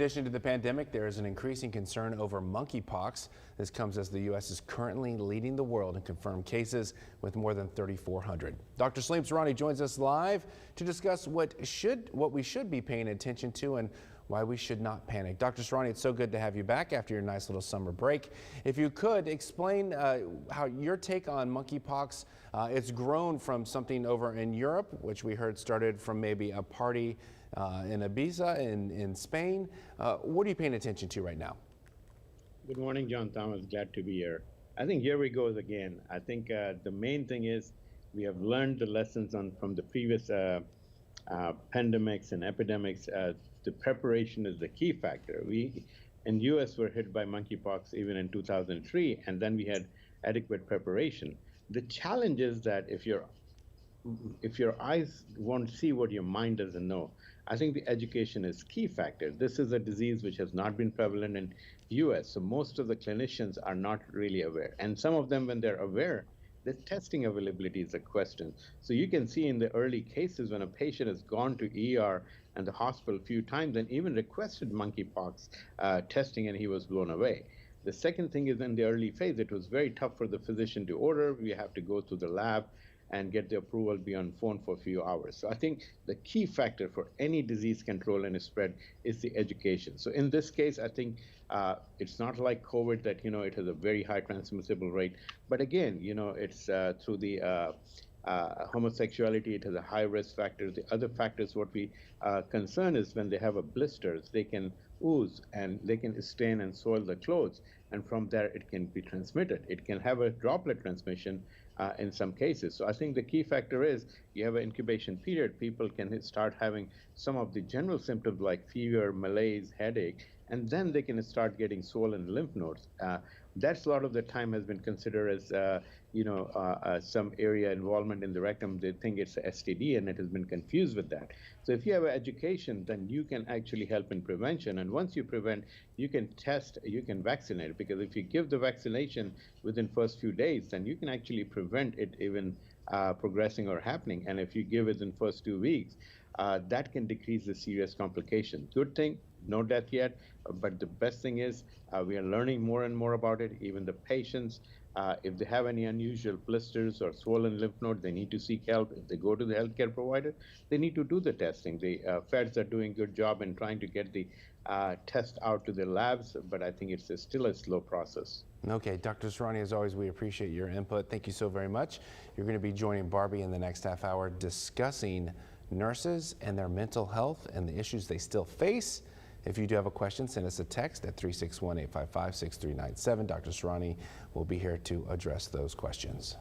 In addition to the pandemic, there is an increasing concern over monkeypox. This comes as the U.S. is currently leading the world in confirmed cases with more than 3,400. Dr. Surani joins us live to discuss what we should be paying attention to and why we should not panic. Dr. Surani, it's so good to have you back after your nice little summer break. If you could explain how your take on monkeypox, it's grown from something over in Europe, which we heard started from maybe a party in Ibiza in Spain. What are you paying attention to right now? Good morning, John Thomas. Glad to be here. I think here we go again. I think the main thing is we have learned the lessons from the previous pandemics and epidemics. The preparation is the key factor. We in the U.S. were hit by monkeypox even in 2003, and then we had adequate preparation. The challenge is that if your eyes won't see what your mind doesn't know, I think the education is key factor. This is a disease which has not been prevalent in U.S., so most of the clinicians are not really aware. And some of them, when they're aware, the testing availability is a question. So you can see in the early cases when a patient has gone to ER and the hospital a few times and even requested monkeypox testing, and he was blown away. The second thing is in the early phase, it was very tough for the physician to order. We have to go to the lab and get the approval, be on phone for a few hours. So I think the key factor for any disease control and spread is the education. So in this case, I think it's not like COVID that, it has a very high transmissible rate. But again, it's through the homosexuality, it has a high risk factor. The other factors, what we concern is when they have a blisters, they can ooze and they can stain and soil the clothes. And from there, it can be transmitted. It can have a droplet transmission in some cases. So I think the key factor is you have an incubation period. People can start having some of the general symptoms like fever, malaise, headache, and then they can start getting swollen lymph nodes. That's a lot of the time has been considered as, some area involvement in the rectum. They think it's a STD, and it has been confused with that. So if you have an education, then you can actually help in prevention. And once you prevent, you can test, you can vaccinate. Because if you give the vaccination within first few days, then you can actually prevent it even progressing or happening. And if you give it in first 2 weeks, that can decrease the serious complication. Good thing, no death yet, but the best thing is we are learning more and more about it. Even the patients, if they have any unusual blisters or swollen lymph node, they need to seek help. If they go to the healthcare provider, they need to do the testing. The feds are doing a good job in trying to get the test out to the labs, but I think it's still a slow process. Okay, Dr. Surani, as always, we appreciate your input. Thank you so very much. You're going to be joining Barbie in the next half hour discussing nurses and their mental health and the issues they still face. If you do have a question, send us a text at 361-855-6397. Dr. Surani will be here to address those questions.